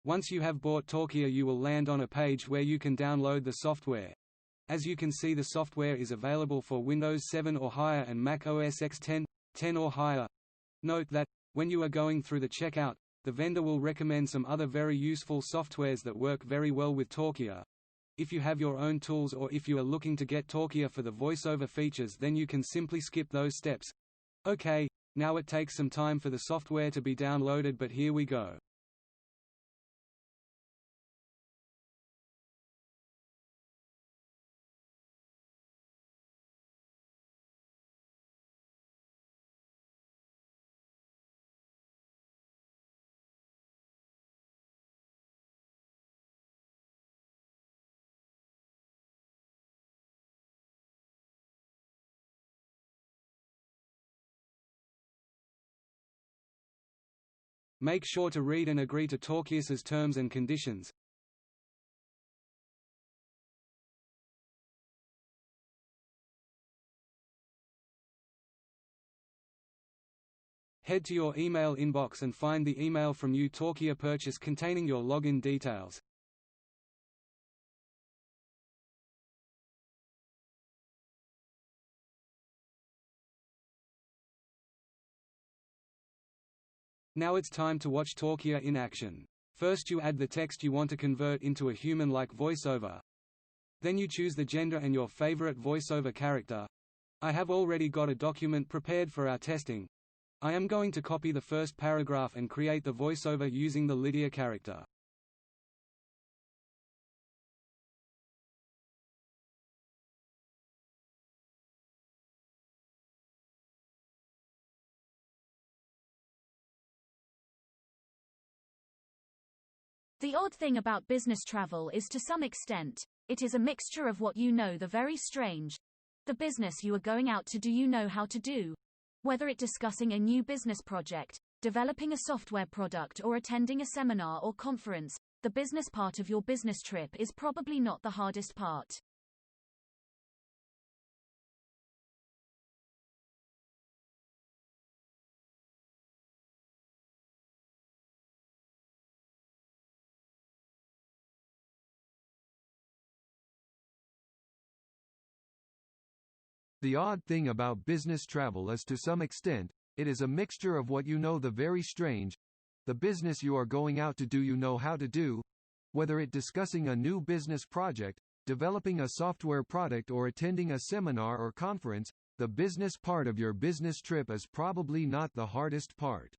Once you have bought Talkia, you will land on a page where you can download the software. As you can see, the software is available for Windows 7 or higher and Mac OS X 10 or higher. Note that, when you are going through the checkout, the vendor will recommend some other very useful softwares that work very well with Talkia. If you have your own tools or if you are looking to get Talkia for the voiceover features, then you can simply skip those steps. Okay, now it takes some time for the software to be downloaded, but here we go. Make sure to read and agree to Talkia's terms and conditions. Head to your email inbox and find the email from your Talkia purchase containing your login details. Now it's time to watch Talkia in action. First, you add the text you want to convert into a human-like voiceover. Then you choose the gender and your favorite voiceover character. I have already got a document prepared for our testing. I am going to copy the first paragraph and create the voiceover using the Lydia character. The odd thing about business travel is, to some extent, it is a mixture of what you know, the very strange. The business you are going out to do you know how to do. Whether it discussing a new business project, developing a software product, or attending a seminar or conference, the business part of your business trip is probably not the hardest part. The odd thing about business travel is, to some extent, it is a mixture of what you know, the very strange. The business you are going out to do you know how to do. Whether it discussing a new business project, developing a software product, or attending a seminar or conference, the business part of your business trip is probably not the hardest part.